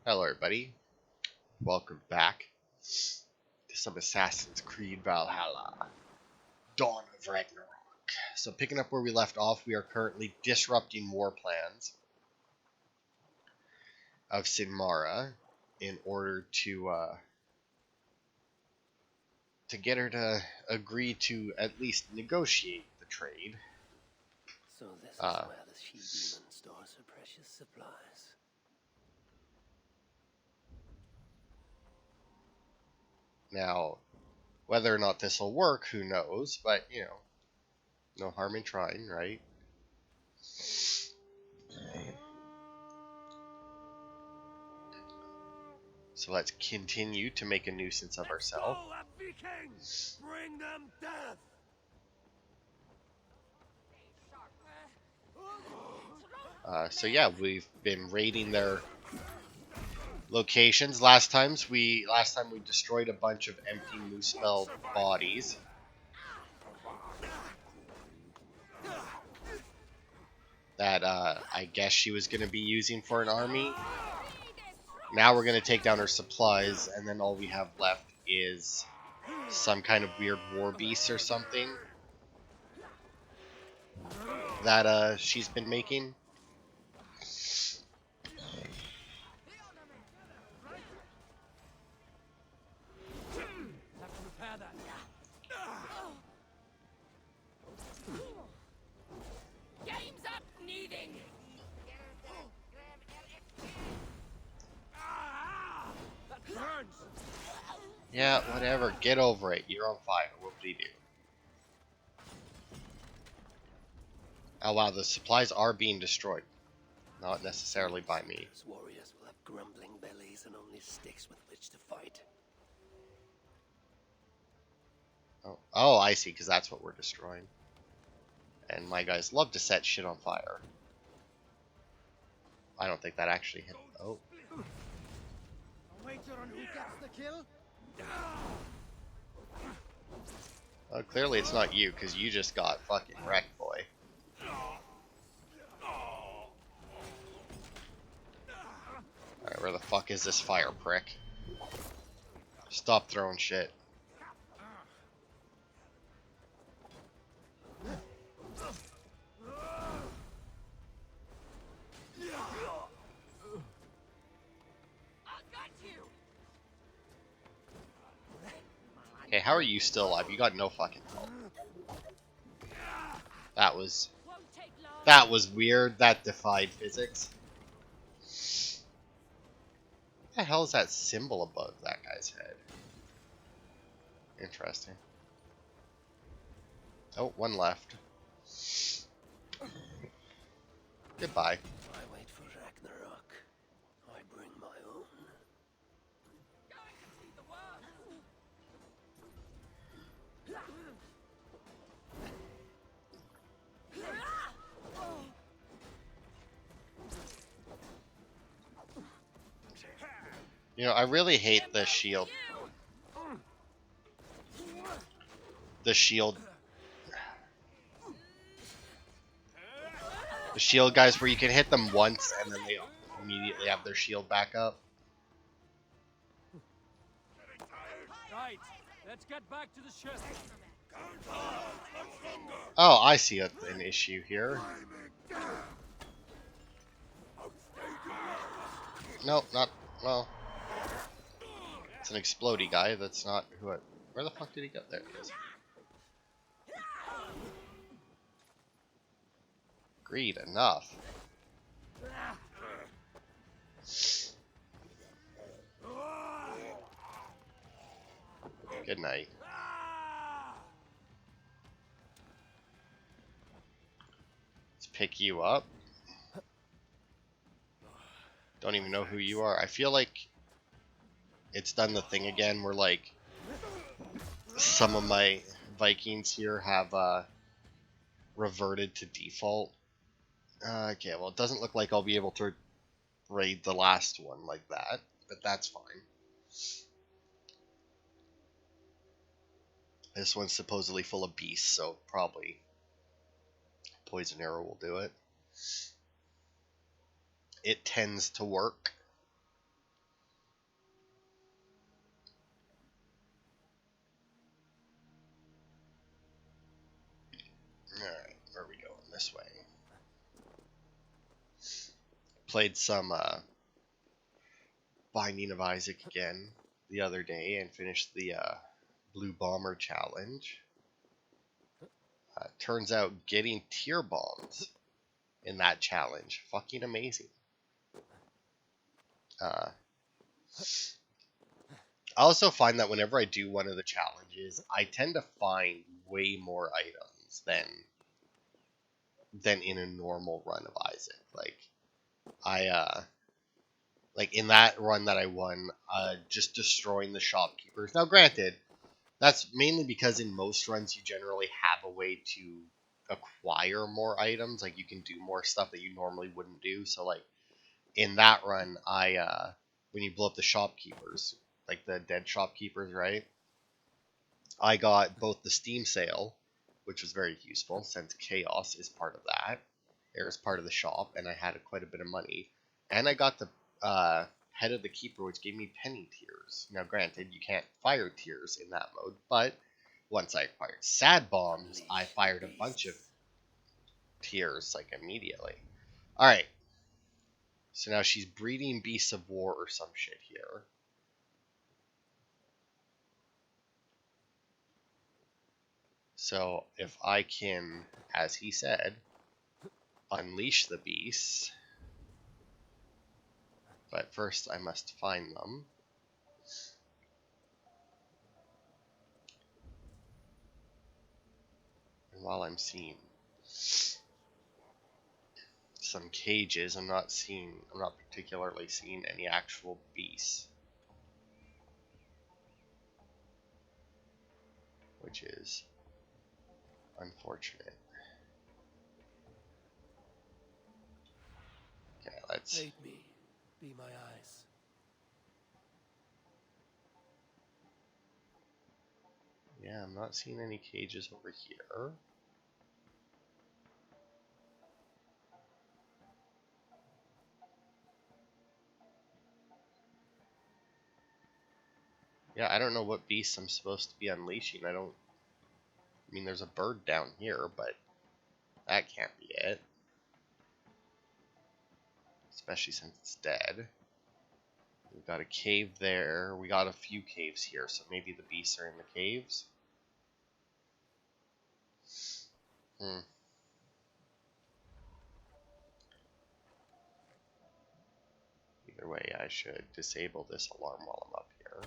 Hello everybody, welcome back to some Assassin's Creed Valhalla, Dawn of Ragnarok. So picking up where we left off, we are currently disrupting war plans of Sinmara in order to get her to agree to at least negotiate the trade. So this is where the she-demon stores her precious supplies. Now, whether or not this will work, who knows, but, no harm in trying, right? So let's continue to make a nuisance of ourselves. Bring them death! So yeah, we've been raiding their locations. Last time we destroyed a bunch of empty Moosefell bodies. That I guess she was going to be using for an army. Now we're going to take down her supplies, and then all we have left is some kind of weird war beast or something that she's been making. Yeah, whatever. Get over it. You're on fire. What would he do? Oh wow, the supplies are being destroyed. Not necessarily by me. Those warriors will have grumbling bellies and only sticks with which to fight. Oh, I see, because that's what we're destroying. And my guys love to set shit on fire. I don't think that actually hit. Oh. Well, clearly it's not you, because you just got fucking wrecked, boy. Alright, where the fuck is this fire prick? Stop throwing shit. Okay, how are you still alive? You got no fucking health. That was weird. That defied physics. What the hell is that symbol above that guy's head? Interesting. Oh, one left. Goodbye. I wait for Ragnarok. I bring my own. You know, I really hate the shield. The shield. The shield guys where you can hit them once and then they immediately have their shield back up. Right, let's get back to the ship. Oh, I see an issue here. No, not, well. It's an explodey guy, that's not who I... Where the fuck did he go? There he is. Greed, enough. Good night. Let's pick you up. Don't even know who you are. I feel like it's done the thing again where, like, some of my Vikings here have reverted to default. Okay, well, it doesn't look like I'll be able to raid the last one like that, but that's fine. This one's supposedly full of beasts, so probably poison arrow will do it. It tends to work. played some Binding of Isaac again the other day and finished the Blue Bomber challenge. Turns out getting tier bombs in that challenge, fucking amazing. I also find that whenever I do one of the challenges, I tend to find way more items than in a normal run of Isaac. Like like in that run that I won, just destroying the shopkeepers. Now, granted, that's mainly because in most runs you generally have a way to acquire more items. Like you can do more stuff that you normally wouldn't do. So like in that run, when you blow up the shopkeepers, like the dead shopkeepers, right? I got both the Steam sale, which was very useful since Chaos is part of that. It was part of the shop, and I had quite a bit of money. And I got the Head of the Keeper, which gave me penny tiers. Now, granted, you can't fire tiers in that mode, but once I acquired Sad Bombs, I fired a bunch of tiers, like, immediately. Alright. So now she's breeding beasts of war or some shit here. So if I can, as he said, unleash the beasts. But first I must find them. And while I'm seeing some cages, I'm not particularly seeing any actual beasts. Which is unfortunate. Okay, let's... Aid me. Be my eyes. Yeah, I'm not seeing any cages over here. Yeah, I don't know what beasts I'm supposed to be unleashing. I mean, there's a bird down here, but that can't be it. Especially since it's dead. We've got a cave there. We got a few caves here, so maybe the beasts are in the caves. Either way, I should disable this alarm while I'm up here.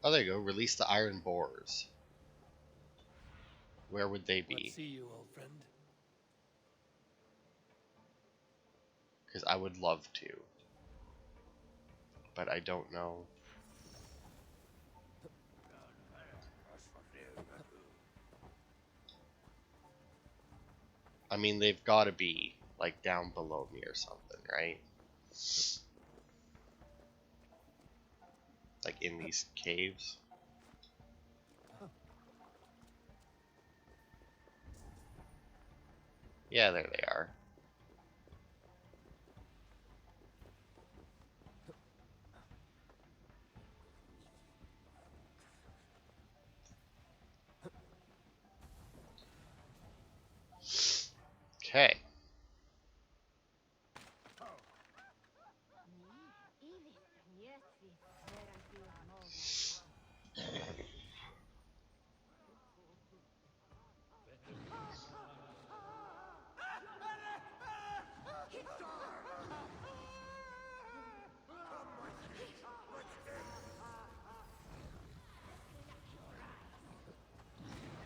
Oh, there you go. Release the iron boars. Where would they be? Let's see you, old friend. Because I would love to. But I don't know. I mean, they've got to be, like, down below me or something, right? Like, in these caves. Yeah, there they are. Okay.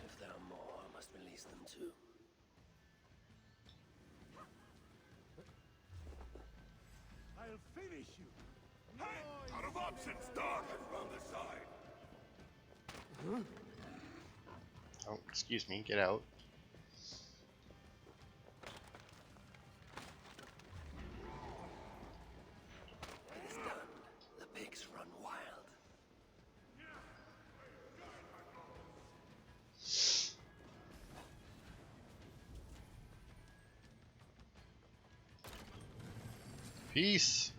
If there are more, I must release them too. I'll finish you. Hey! Out of options, Doc! From the side! Oh, excuse me. Get out. It is done. The pigs run wild. Peace.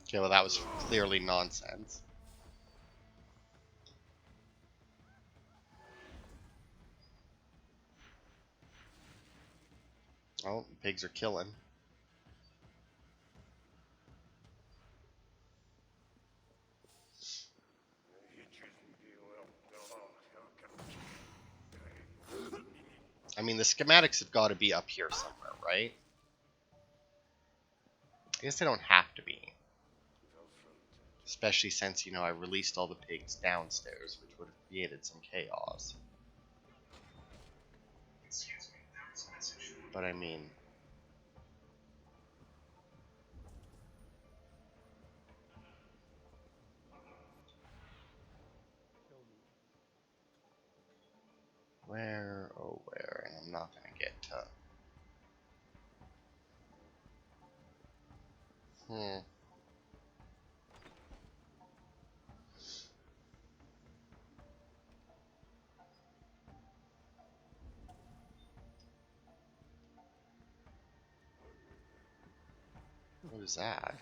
Okay, well that was clearly nonsense. Oh, pigs are killing. I mean, the schematics have got to be up here somewhere, right? I guess they don't have to be. Especially since, you know, I released all the pigs downstairs, which would have created some chaos. But I mean... Where, oh where, and I'm not gonna get to... What is that?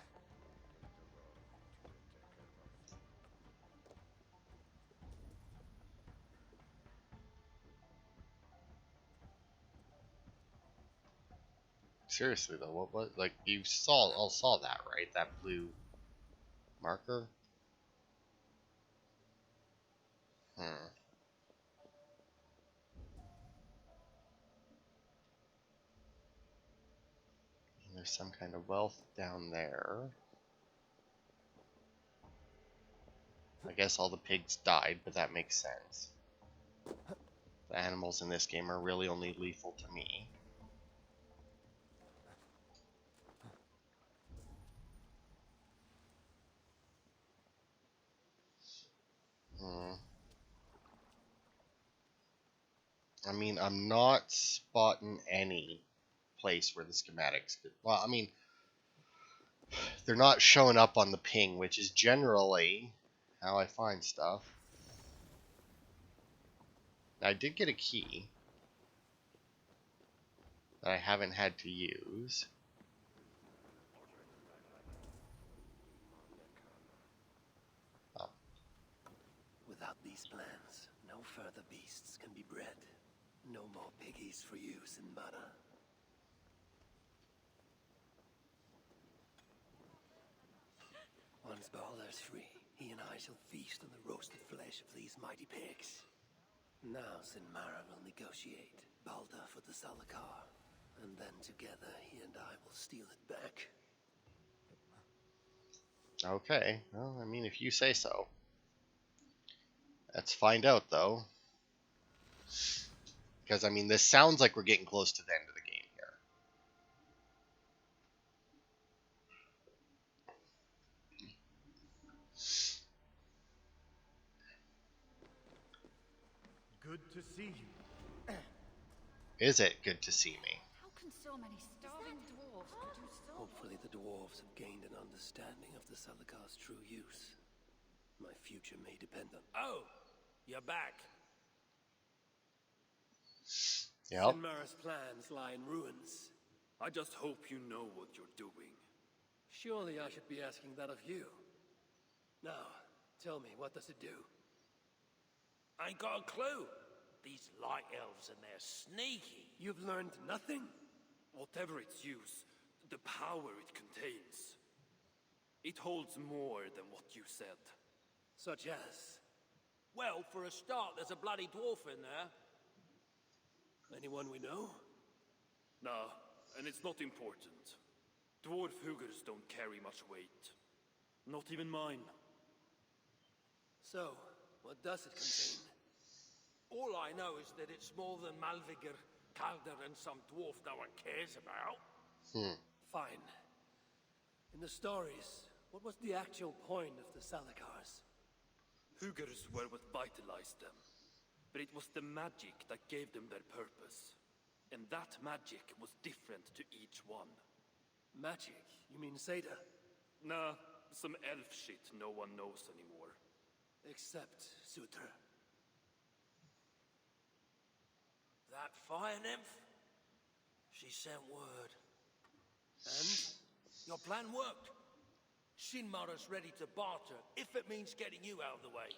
Seriously though, what, like, you all saw that, right? That blue marker? Hmm. There's some kind of wealth down there. I guess all the pigs died, but that makes sense. The animals in this game are really only lethal to me. Hmm. I mean, I'm not spotting any place where the schematics could... Well, I mean, they're not showing up on the ping, which is generally how I find stuff. Now, I did get a key that I haven't had to use. Oh. Without these plans, no further beasts can be bred. No more piggies for use in Mara. Once Balder's free, he and I shall feast on the roasted flesh of these mighty pigs. Now Sinmara will negotiate Balder for the Salakar, and then together he and I will steal it back. Okay, well, I mean, if you say so. Let's find out, though. Because, I mean, this sounds like we're getting close to the end of the game here. Good to see you. Is it good to see me? How can so many starving dwarves produce so Hopefully the dwarves have gained an understanding of the Salakar's true use. My future may depend on... Oh, you're back. Yep. Sinmara's plans lie in ruins. I just hope you know what you're doing. Surely I should be asking that of you. Now, tell me, what does it do? I ain't got a clue. These light elves and they're sneaky. You've learned nothing? Whatever its use, the power it contains. It holds more than what you said. Such as? Well, for a start, there's a bloody dwarf in there. Anyone we know? No, and it's not important. Dwarf Hugers don't carry much weight. Not even mine. So, what does it contain? All I know is that it's more than Malvigar, Calder, and some dwarf no one cares about. Fine. In the stories, what was the actual point of the Salakars? Hugers were what vitalized them. But it was the magic that gave them their purpose. And that magic was different to each one. Magic? You mean Seda? Nah, some elf shit no one knows anymore. Except Sutra. That fire nymph? She sent word. And? Your plan worked. Sinmara's ready to barter if it means getting you out of the way.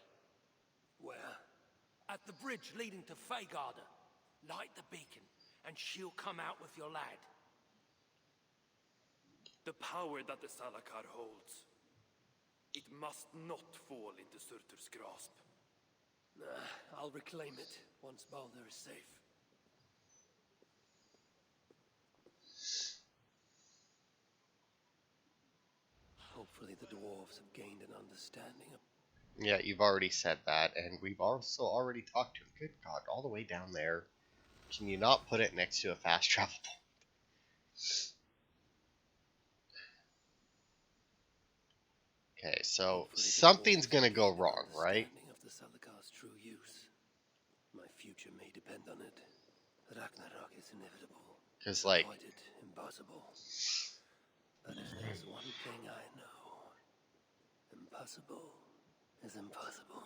Where? At the bridge leading to Feygarda. Light the beacon, and she'll come out with your lad. The power that the Salakar holds, it must not fall into Surtur's grasp. I'll reclaim it once Baldur is safe. Hopefully the dwarves have gained an understanding of... Yeah, you've already said that, and we've also already talked to him. Good God, all the way down there. Can you not put it next to a fast travel point? Okay, so something's gonna go wrong, right? Of the Salakar's true use. My future may depend on it. Ragnarok is inevitable. Because, like, Avoid it, impossible. But if there's one thing I know, impossible is impossible.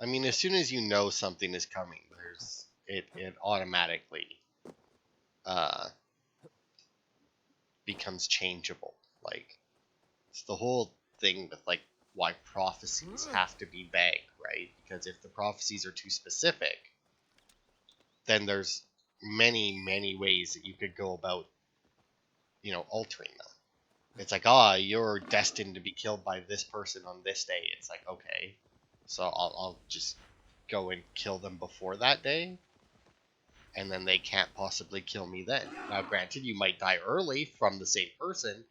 I mean, as soon as you know something is coming, it automatically becomes changeable. Like, it's the whole thing with, like, why prophecies have to be vague, right? Because if the prophecies are too specific, then there's many ways that you could go about, altering them. It's like, you're destined to be killed by this person on this day. It's like, okay, so I'll just go and kill them before that day, and then they can't possibly kill me then. Now, granted, you might die early from the same person,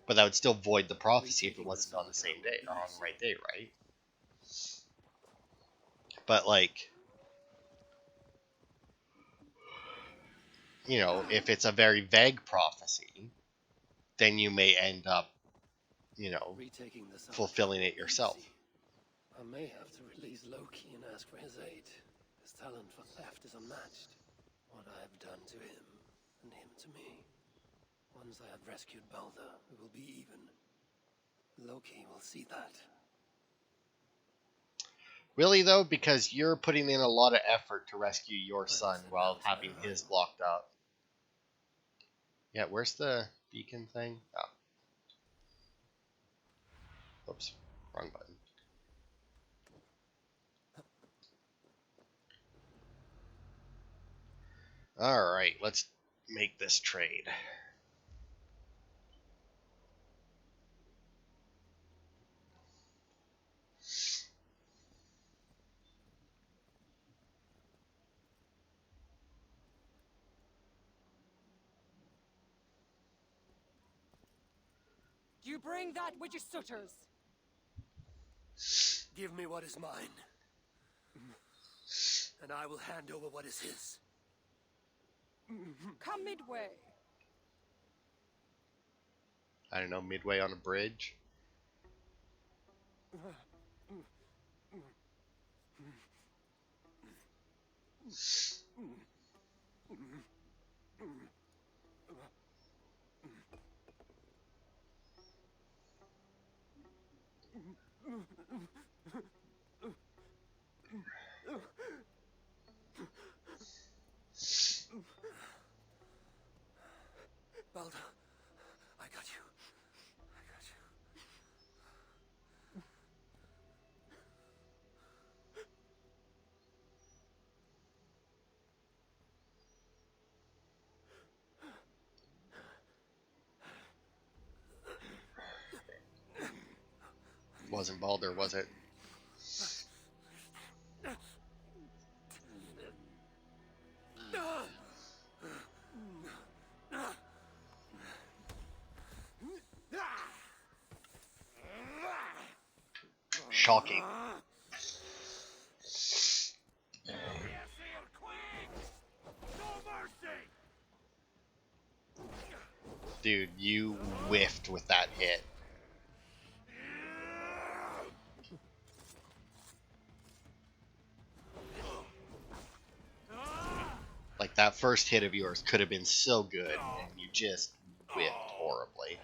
but that would still void the prophecy if it wasn't on the same day, or on the right day, right? But, like, if it's a very vague prophecy, then you may end up, fulfilling it yourself. I may have to release Loki and ask for his aid. His talent for theft is unmatched. What I have done to him, and him to me. Once I have rescued Baldur, we will be even. Loki will see that. Really, though? Because you're putting in a lot of effort to rescue your son while having his locked up. Yeah, where's the beacon thing? Oh. Oops, wrong button. Alright, let's make this trade. Do you bring that which is Sutter's? Give me what is mine. And I will hand over what is his. Come midway. I don't know, midway on a bridge? Baldur, I got you. I got you. Wasn't Baldur, was it? Shocking. Dude, you whiffed with that hit. Like, that first hit of yours could have been so good, and you just whiffed horribly.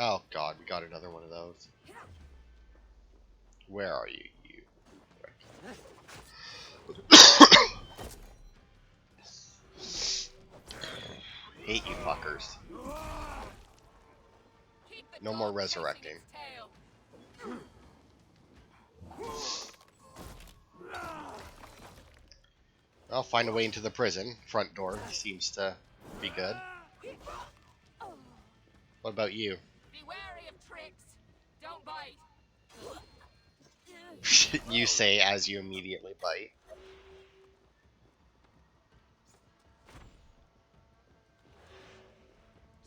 Oh god, we got another one of those. Where are you? You. fuckers. Keep the No dog more chasing resurrecting. its tail. I'll find a way into the prison. Front door seems to be good. What about you? Be wary of tricks. Don't bite. You say as you immediately bite.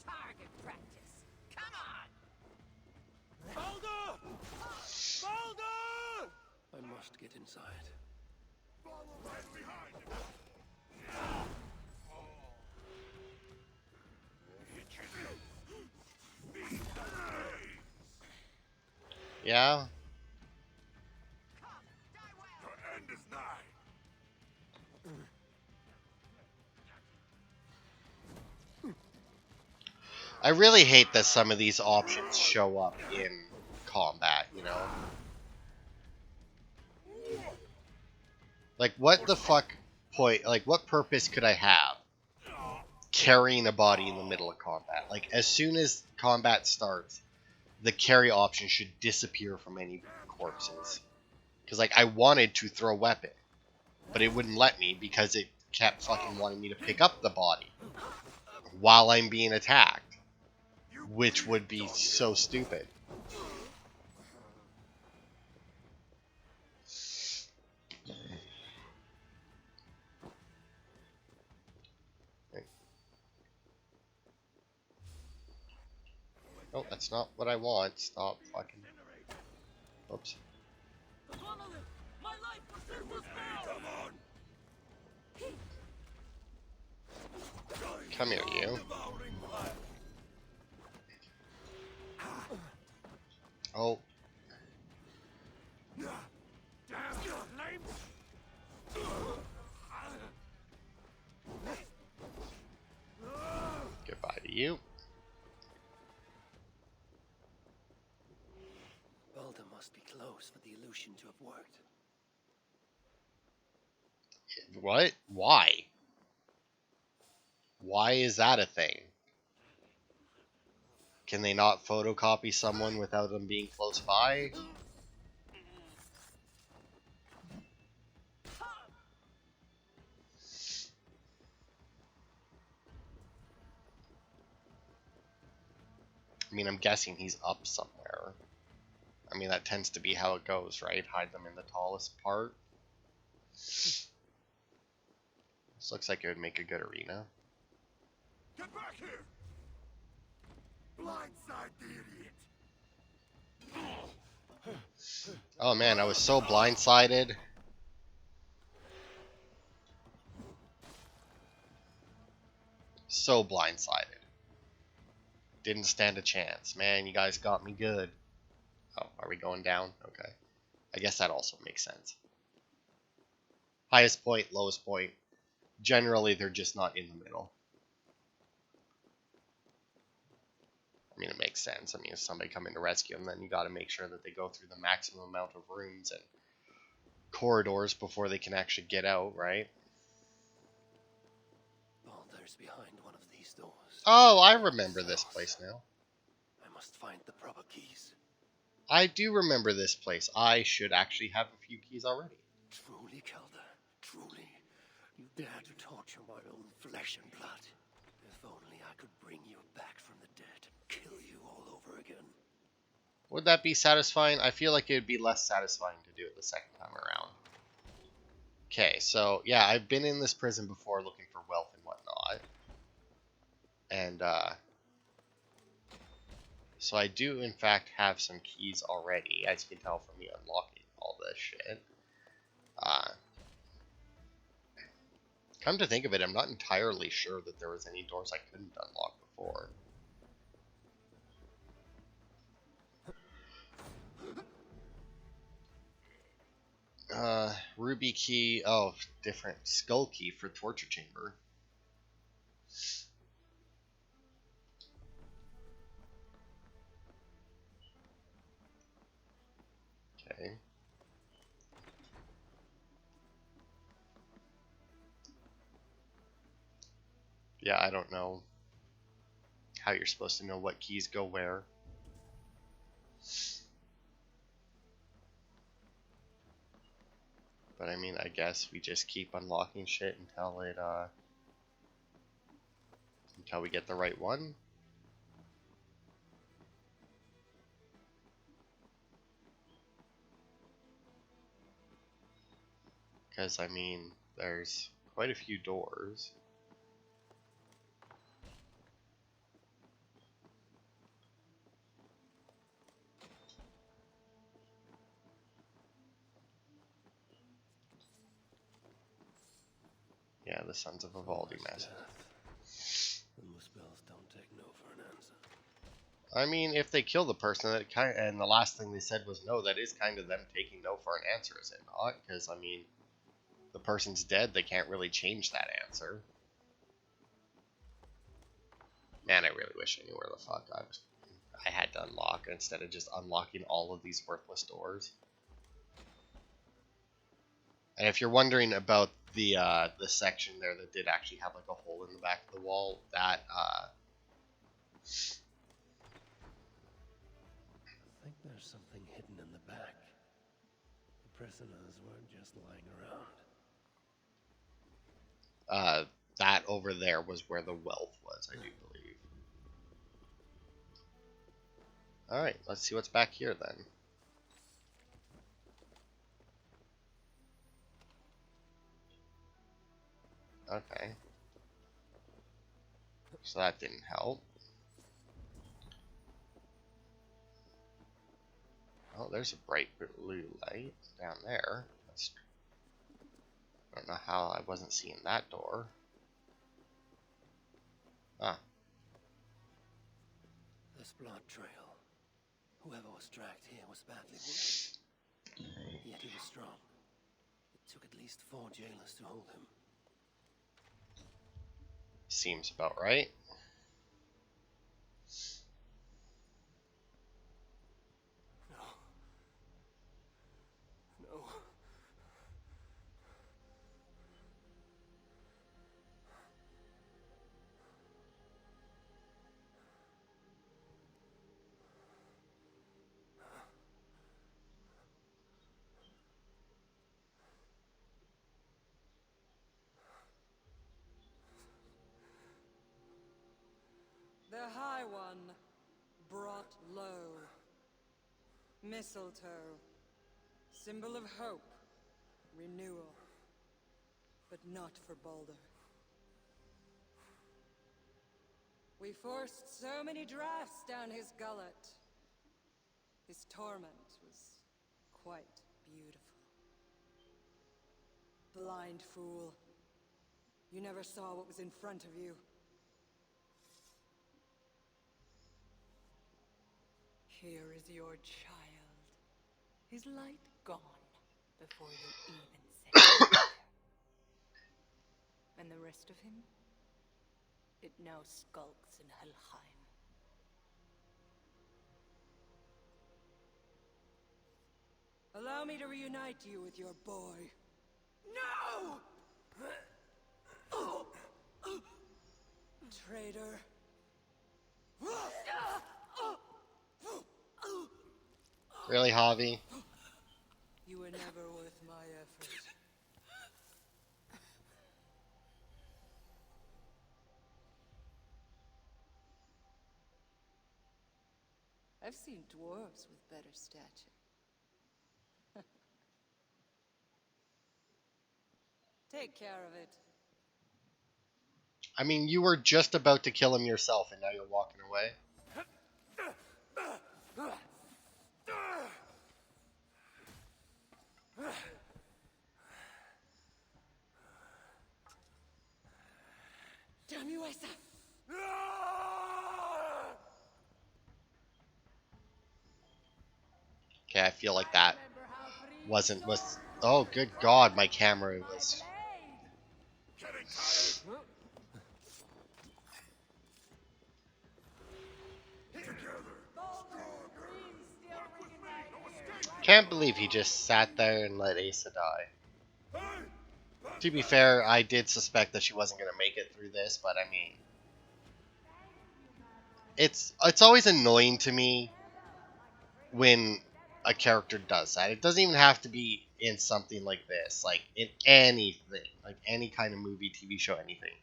Target practice. Come on. Balder! Balder! I must get inside. Follow right behind him. Yeah? Your end is nigh. I really hate that some of these options show up in combat, you know? Like, what the fuck point, like, what purpose could I have carrying a body in the middle of combat? Like, as soon as combat starts, the carry option should disappear from any corpses. Because, like, I wanted to throw a weapon, but it wouldn't let me because it kept fucking wanting me to pick up the body while I'm being attacked, which would be so stupid. Oh, that's not what I want. Stop fucking. Oops. My life was in this Come on. Come here, you. Devouring fire. Oh, Damn your flames. goodbye to you. Balder must be close for the illusion to have worked. What? Why? Why is that a thing? Can they not photocopy someone without them being close by? I mean, I'm guessing he's up somewhere. I mean, that tends to be how it goes, right? Hide them in the tallest part. This looks like it would make a good arena. Get back here. Blindside the idiot. Oh man, I was so blindsided. So blindsided. Didn't stand a chance. Man, you guys got me good. Oh, are we going down? Okay. I guess that also makes sense. Highest point, lowest point. Generally, they're just not in the middle. I mean, it makes sense. I mean, if somebody come in to rescue them, then you got to make sure that they go through the maximum amount of rooms and corridors before they can actually get out, right? Balder's behind one of these doors. Oh, I remember this place now. I must find the proper keys. I do remember this place. I should actually have a few keys already. Truly, Calder, truly, you dare to torture my own flesh and blood. If only I could bring you back from the dead and kill you all over again. Would that be satisfying? I feel like it would be less satisfying to do it the second time around. Okay, so yeah, I've been in this prison before looking for wealth and whatnot. And so I do in fact have some keys already, as you can tell from me unlocking all this shit. Come to think of it, I'm not entirely sure that there was any doors I couldn't unlock before. Ruby key, oh, different skull key for torture chamber. Okay. Yeah, I don't know. how you're supposed to know what keys go where. But I mean, I guess we just keep unlocking shit until until we get the right one. Because I mean, there's quite a few doors. Yeah, the Sons of Vivaldi message. And the spells don't take no for an answer. I mean, if they kill the person, that kind and the last thing they said was no, that is kind of them taking no for an answer, is it not? Because I mean, the person's dead, they can't really change that answer. Man, I really wish I knew where the fuck I had to unlock instead of just unlocking all of these worthless doors. And if you're wondering about the section there that did actually have like a hole in the back of the wall, that I think there's something hidden in the back. The prisoners weren't just lying around. that over there was where the wealth was, I do believe. Alright, let's see what's back here then. Okay. So that didn't help. Oh, there's a bright blue light down there. I don't know how I wasn't seeing that door. Ah. This blood trail. Whoever was dragged here was badly wounded. Yet he was strong. It took at least 4 jailers to hold him. Seems about right. No. The High One brought low. Mistletoe, symbol of hope, renewal, but not for Baldur. We forced so many drafts down his gullet. His torment was quite beautiful. Blind fool. You never saw what was in front of you. Here is your child. His light gone before you even set it. And the rest of him? It now skulks in Helheim. Allow me to reunite you with your boy. No! Traitor. Really, Javi? You were never worth my effort. I've seen dwarves with better stature. Take care of it. I mean, you were just about to kill him yourself, and now you're walking away. Damn you, Asa! Okay, I feel like that was. Oh, good God, my camera was. Getting tired. Can't believe he just sat there and let Asa die. To be fair, I did suspect that she wasn't going to make it through this, but I mean, it's always annoying to me when a character does that. It doesn't even have to be in something like this, like in anything, like any kind of movie, TV show, anything.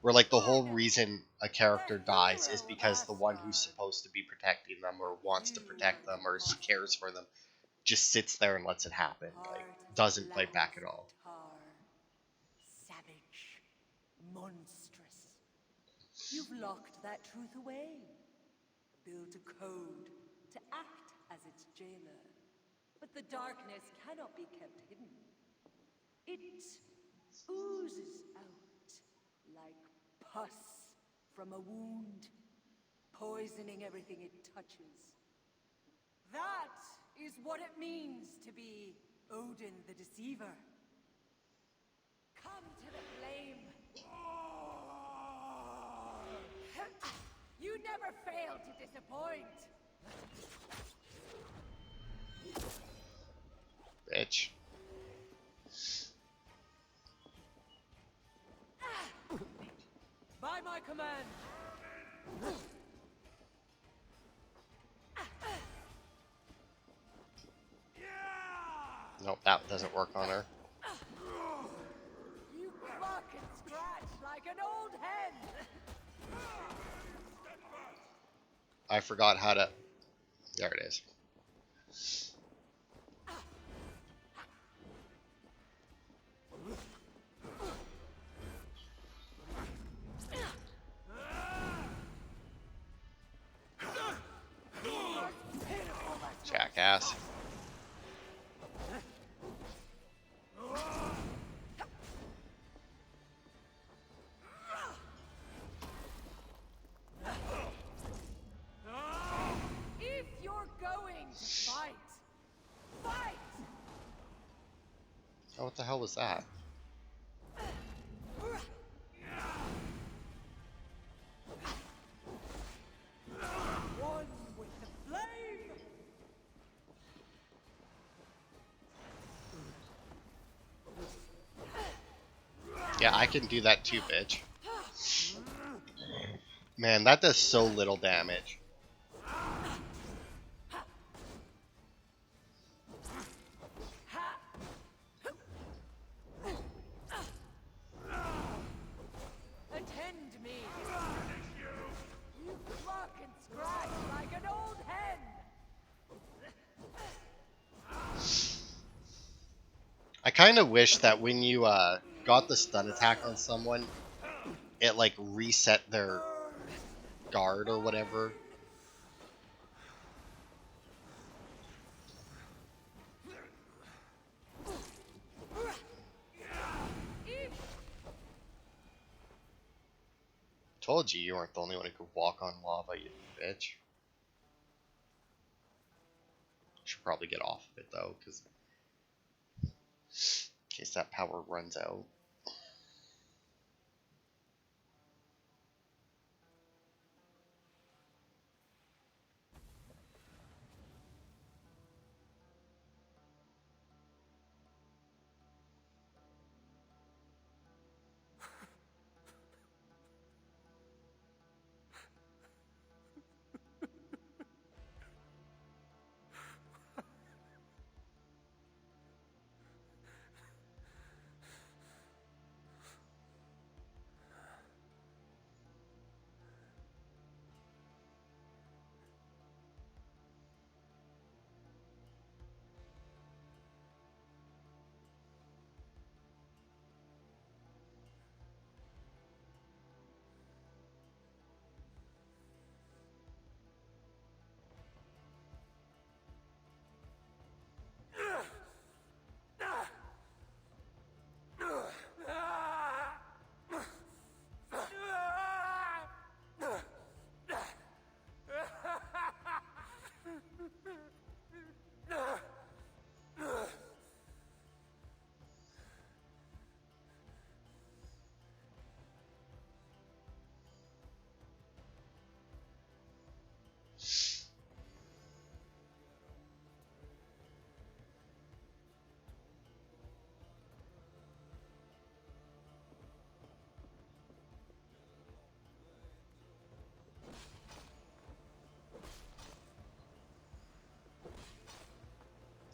Where like the whole reason a character dies is because the one who's supposed to be protecting them or wants to protect them or cares for them just sits there and lets it happen. Like doesn't fight back at all. Savage, monstrous. You've locked that truth away. Built a code to act as its jailer. But the darkness cannot be kept hidden. It oozes out like pus from a wound, poisoning everything it touches. That is what it means to be Odin the Deceiver. Come to the flame. You never fail to disappoint. Bitch. By my command. Nope, that doesn't work on her. You cluck and scratch like an old hen. I forgot how to. There it is. Jackass. If you're going to fight, fight! Oh, what the hell was that? One with the flame! Yeah, I can do that too, bitch. Man, that does so little damage. Attend me! You cluck and scratch like an old hen! I kind of wish that when you got the stun attack on someone, it like reset their guard or whatever. Told you weren't the only one who could walk on lava, you bitch. Should probably get off of it though, because in case that power runs out.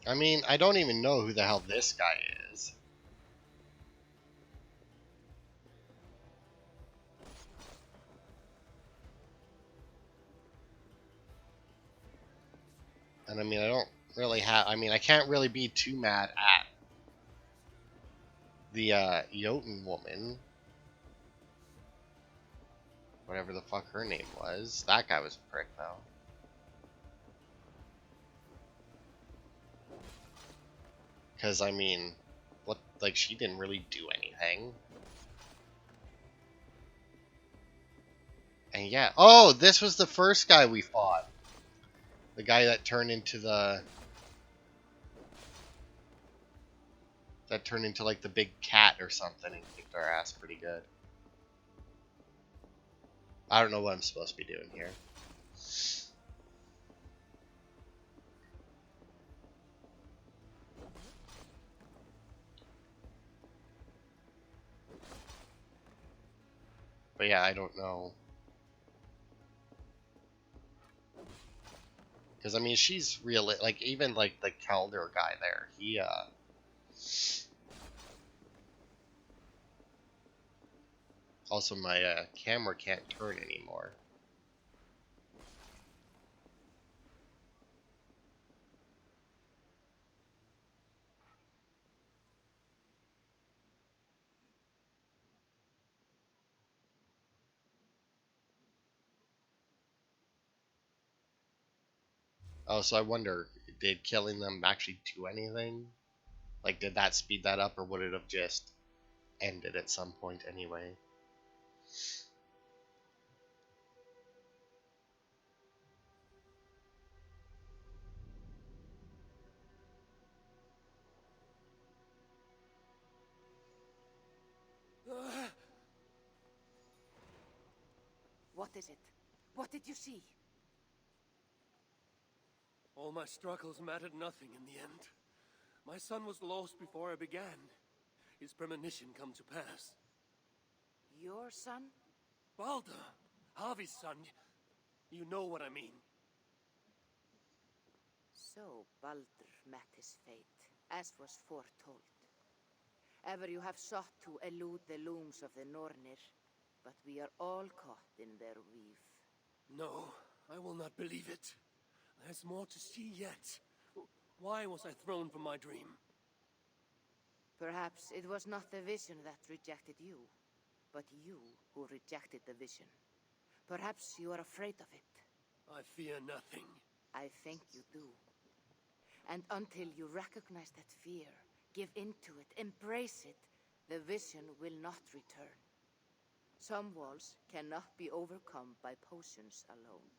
I mean, I don't even know who the hell this guy is. And I mean, I don't really have. I mean, I can't really be too mad at the Jotun woman. Whatever the fuck her name was. That guy was a prick, though. Because, I mean, what, like, she didn't really do anything. And yeah. Oh, this was the first guy we fought. The guy that turned into the. That turned into, like, the big cat or something and kicked our ass pretty good. I don't know what I'm supposed to be doing here. But yeah, I don't know. Because, I mean, she's real. Like, even, like, the Kelder guy there, he, Also, my camera can't turn anymore. Oh, so I wonder, did killing them actually do anything? Like, did that speed that up, or would it have just ended at some point anyway? What is it? What did you see? All my struggles mattered nothing in the end. My son was lost before I began. His premonition come to pass. Your son? Balder, Havi's son. You know what I mean. So Baldur met his fate, as was foretold. Ever you have sought to elude the looms of the Nornir, but we are all caught in their weave. No, I will not believe it. There's more to see yet. Why was I thrown from my dream? Perhaps it was not the vision that rejected you, but you who rejected the vision. Perhaps you are afraid of it. I fear nothing. I think you do. And until you recognize that fear, give into it, embrace it, the vision will not return. Some walls cannot be overcome by potions alone.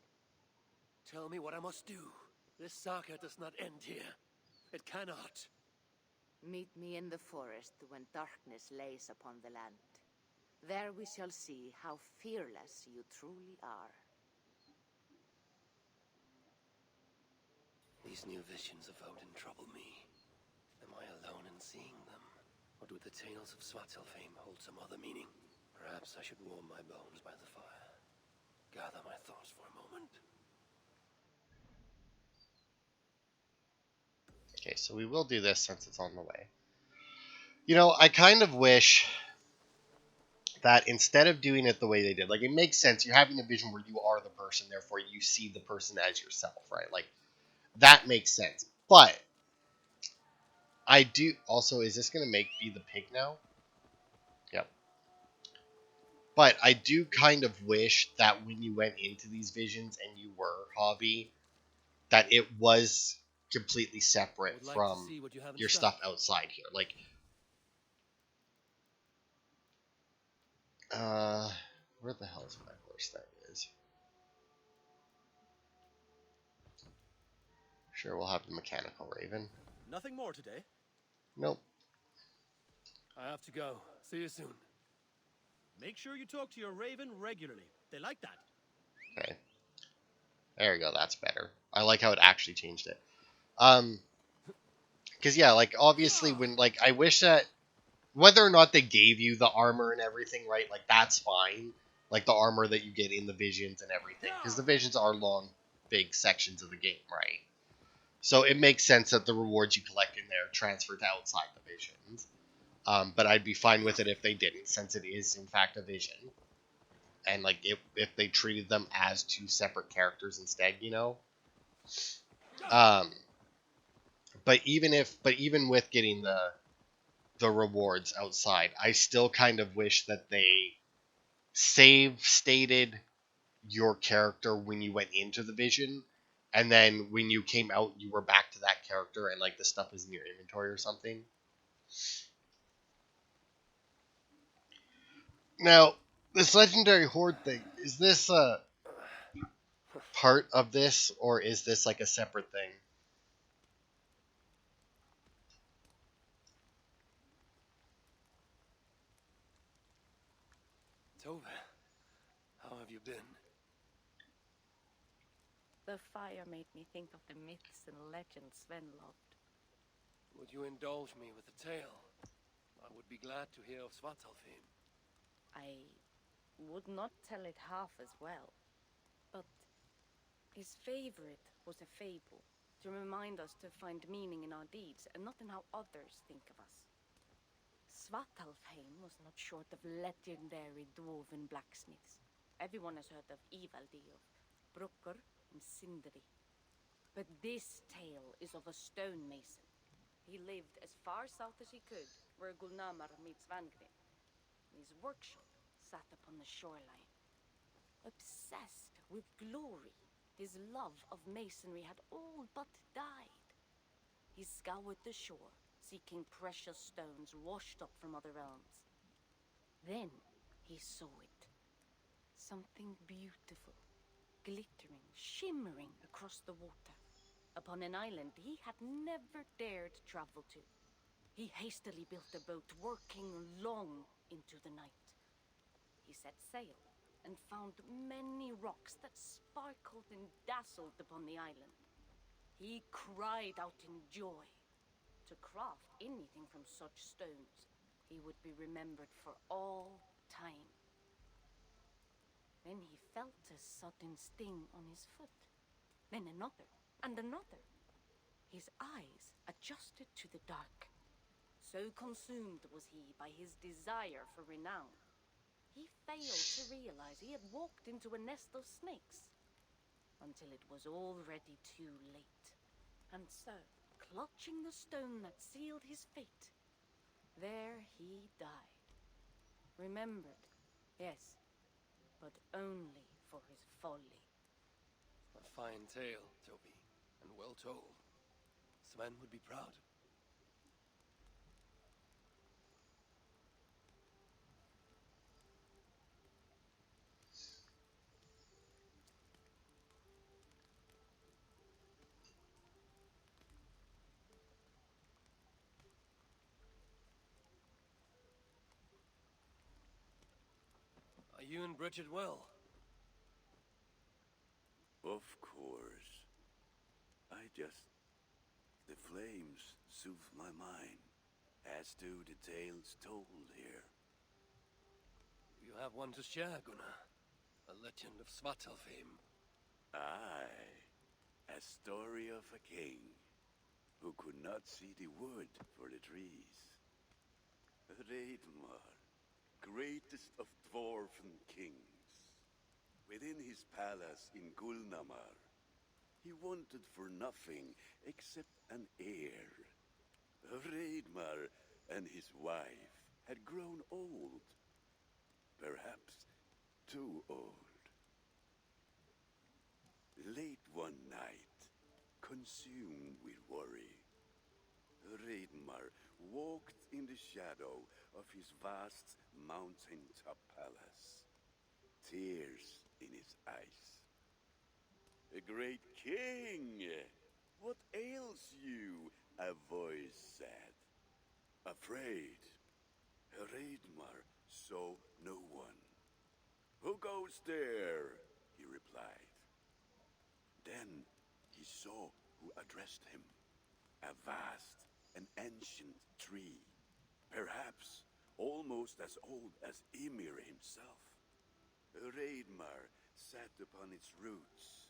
Tell me what I must do. This saga does not end here. It cannot. Meet me in the forest when darkness lays upon the land. There we shall see how fearless you truly are. These new visions of Odin trouble me. Am I alone in seeing them? Or do the tales of Svartalfheim hold some other meaning? Perhaps I should warm my bones by the fire. Gather my thoughts for a moment. Okay, so we will do this since it's on the way. You know, I kind of wish that instead of doing it the way they did, like, it makes sense. You're having a vision where you are the person, therefore you see the person as yourself, right? Like, that makes sense. But I do also, is this gonna be the pig now? Yep. But I do kind of wish that when you went into these visions and you were Havi, that it was completely separate Would like to from see what you have in your stock. stuff outside here. Like, where the hell is my horse that is? Sure, we'll have the mechanical raven. Nothing more today. Nope. I have to go. See you soon. Make sure you talk to your raven regularly. They like that. Okay. There we go, that's better. I like how it actually changed it. Because yeah, like, obviously when, like, I wish that, whether or not they gave you the armor and everything, right, like, that's fine. Like, the armor that you get in the visions and everything. Because the visions are long, big sections of the game, right? So it makes sense that the rewards you collect in there transfer to outside the visions. But I'd be fine with it if they didn't, since it is in fact a vision. And like if they treated them as two separate characters instead, you know. Um, but even with getting the rewards outside, I still kind of wish that they save stated your character when you went into the vision, and then when you came out, you were back to that character, and like the stuff is in your inventory or something. Now, this legendary horde thing, is this part of this, or is this like a separate thing? Tove, how have you been? The fire made me think of the myths and legends Sven loved. Would you indulge me with a tale? I would be glad to hear of Svartalfheim. I would not tell it half as well, but his favorite was a fable, to remind us to find meaning in our deeds and not in how others think of us. Svartalfheim was not short of legendary dwarven blacksmiths. Everyone has heard of Ivaldi, of Brucker and Sindri. But this tale is of a stonemason. He lived as far south as he could, where Gulnamar meets Vangrin. His workshop sat upon the shoreline. Obsessed with glory, his love of masonry had all but died. He scoured the shore, seeking precious stones washed up from other realms. Then he saw it. Something beautiful, glittering, shimmering across the water, upon an island he had never dared travel to. He hastily built a boat, working long into the night. He set sail and found many rocks that sparkled and dazzled upon the island. He cried out in joy. To craft anything from such stones, he would be remembered for all time. Then he felt a sudden sting on his foot. Then another, and another. His eyes adjusted to the dark. So consumed was he by his desire for renown, he failed to realize he had walked into a nest of snakes, until it was already too late. And so, clutching the stone that sealed his fate, there he died. Remembered, yes, but only for his folly. A fine tale, Toby, and well told. Sven would be proud. Are you and Bridget well? Of course. The flames soothe my mind, as do the tales told here. You have one to share, Gunnar. A legend of Svartalfheim. Aye, a story of a king who could not see the wood for the trees. Reidmar, greatest of dwarven kings. Within his palace in Gulnamar, he wanted for nothing except an heir. Reidmar and his wife had grown old. Perhaps too old. Late one night, consumed with worry, Reidmar walked in the shadow of his vast mountaintop palace, tears in his eyes. "A great king! What ails you?" a voice said. Afraid, Reidmar saw no one. "Who goes there?" he replied. Then he saw who addressed him. A vast and ancient tree, perhaps almost as old as Ymir himself. Reidmar sat upon its roots,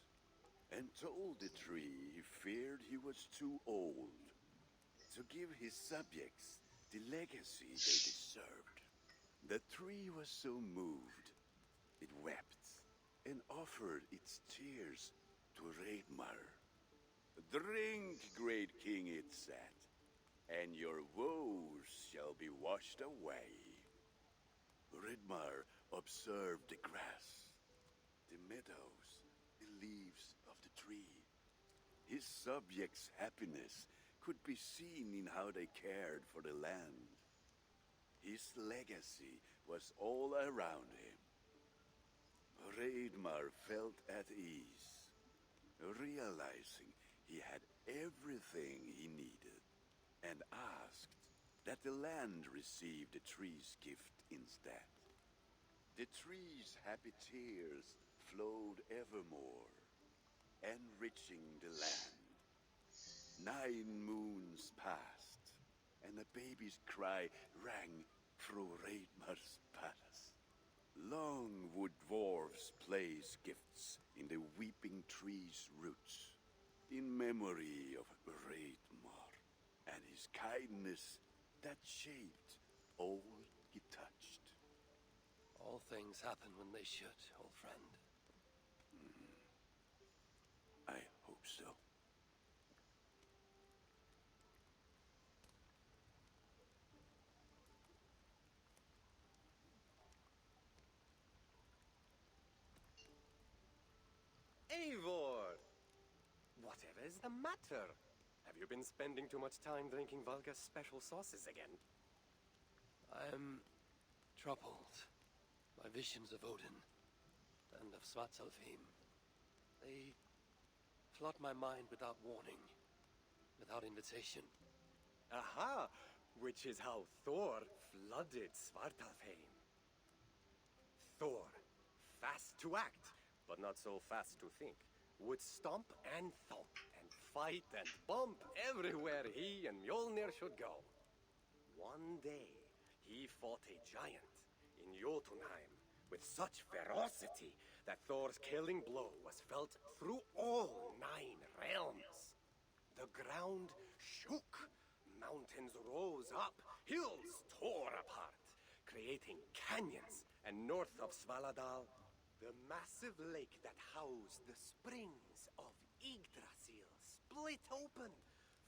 and told the tree he feared he was too old to give his subjects the legacy they deserved. The tree was so moved, it wept and offered its tears to Reidmar. "Drink, great king," it said, "and your woes shall be washed away." Reidmar observed the grass, the meadows, the leaves of the tree. His subjects' happiness could be seen in how they cared for the land. His legacy was all around him. Reidmar felt at ease, realizing he had everything he needed, and asked that the land receive the tree's gift instead. The tree's happy tears flowed evermore, enriching the land. 9 moons passed, and a baby's cry rang through Reidmar's palace. Long would dwarves place gifts in the weeping tree's roots, in memory of Reidmar and his kindness that shaped all he touched. All things happen when they should, old friend. I hope so. Eivor! Whatever is the matter? Have you been spending too much time drinking Valga's special sauces again? I am troubled by visions of Odin and of Svartalfheim. They flood my mind without warning, without invitation. Aha! Which is how Thor flooded Svartalfheim. Thor, fast to act, but not so fast to think, would stomp and thump and fight and bump everywhere he and Mjolnir should go. One day, he fought a giant in Jotunheim with such ferocity that Thor's killing blow was felt through all 9 realms. The ground shook, mountains rose up, hills tore apart, creating canyons, and north of Svaladal, the massive lake that housed the springs of Yggdrasil split open,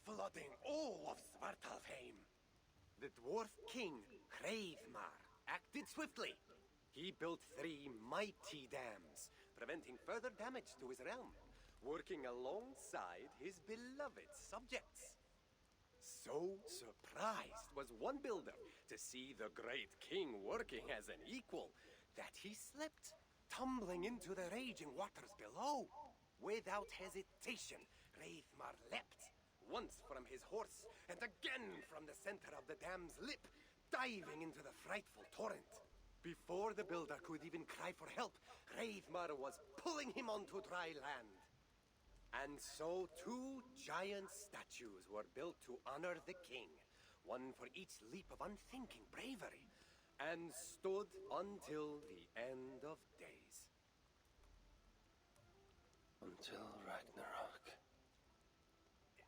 flooding all of Svartalfheim. The dwarf king, Hreidmar, acted swiftly. He built 3 mighty dams, preventing further damage to his realm, working alongside his beloved subjects. So surprised was one builder to see the great king working as an equal that he slipped, tumbling into the raging waters below. Without hesitation, Hreidmar leapt, once from his horse and again from the center of the dam's lip, diving into the frightful torrent. Before the builder could even cry for help, Hreidmar was pulling him onto dry land. And so 2 giant statues were built to honor the king, one for each leap of unthinking bravery, and stood until the end of days. Until Ragnarok.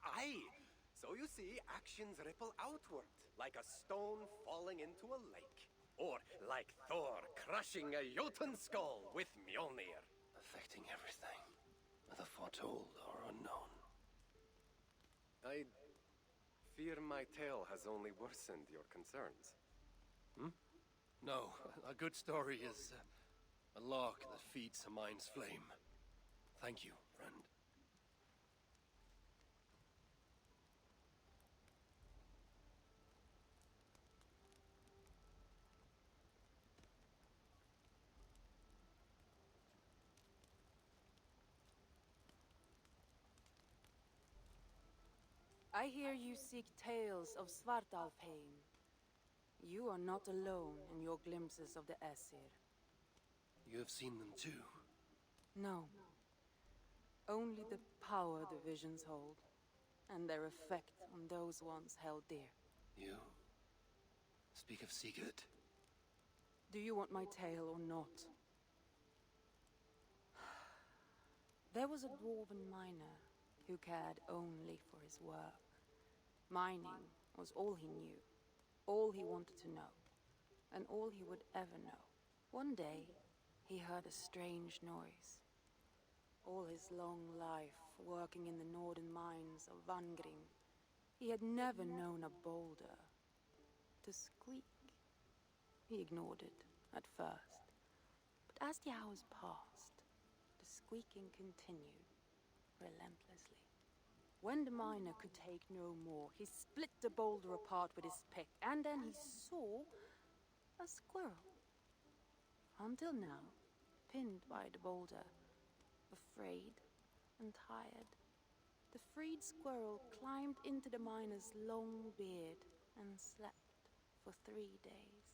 Aye! So you see, actions ripple outward, like a stone falling into a lake. Or like Thor crushing a Jotun skull with Mjolnir. Affecting everything, whether foretold or unknown. I fear my tale has only worsened your concerns. No, a good story is a log that feeds a mind's flame. Thank you, friend. I hear you seek tales of Svartalfheim. You are not alone in your glimpses of the Aesir. You have seen them too. No. Only the power the visions hold, and their effect on those once held dear. You speak of Sigurd. Do you want my tale or not? There was a dwarven miner who cared only for his work. Mining was all he knew, all he wanted to know, and all he would ever know. One day, he heard a strange noise. All his long life, working in the northern mines of Vangring, he had never known a boulder to squeak. He ignored it at first, but as the hours passed, the squeaking continued relentlessly. When the miner could take no more, he split the boulder apart with his pick, and then he saw a squirrel. Until now, pinned by the boulder, afraid and tired, the freed squirrel climbed into the miner's long beard and slept for 3 days.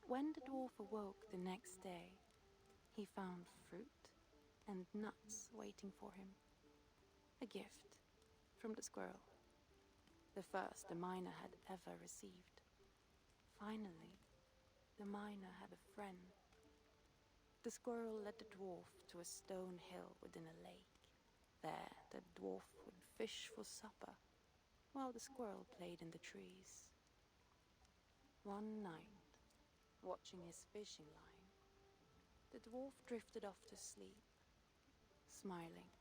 When the dwarf awoke the next day, he found fruit and nuts waiting for him. A gift from the squirrel, the first the miner had ever received. Finally, the miner had a friend. The squirrel led the dwarf to a stone hill within a lake. There, the dwarf would fish for supper, while the squirrel played in the trees. One night, watching his fishing line, the dwarf drifted off to sleep, smiling,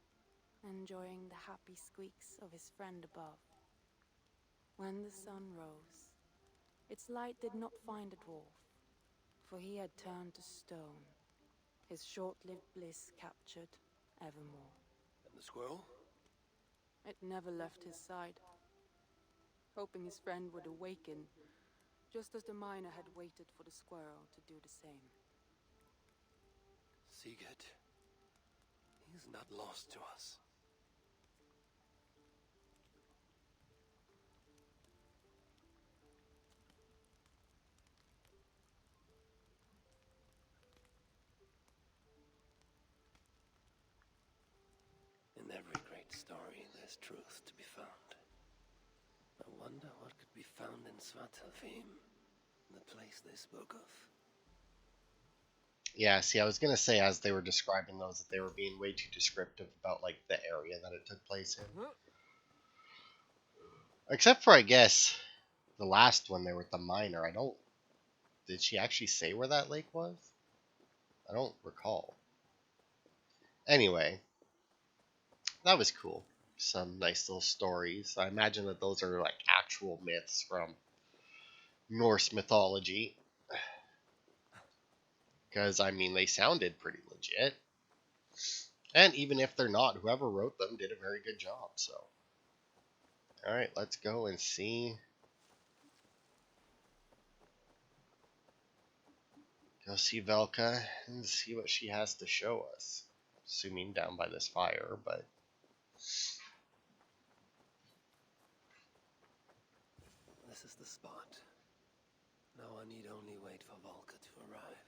enjoying the happy squeaks of his friend above. When the sun rose, its light did not find the dwarf, for he had turned to stone, his short-lived bliss captured evermore. And the squirrel? It never left his side, hoping his friend would awaken, just as the miner had waited for the squirrel to do the same. Sigurd, he is not lost to us. In every great story, there's truth to be found. I wonder what could be found in Svartalfheim, the place they spoke of. Yeah, see, I was gonna say as they were describing those that they were being way too descriptive about like the area that it took place in. Except for I guess the last one there with the miner. I don't. Did she actually say where that lake was? I don't recall. Anyway, that was cool. Some nice little stories. I imagine that those are like actual myths from Norse mythology. Because, I mean, they sounded pretty legit. And even if they're not, whoever wrote them did a very good job, so. Alright, let's go and see. Go see Velka and see what she has to show us. Assuming down by this fire, but. This is the spot. Now I need only wait for Volka to arrive.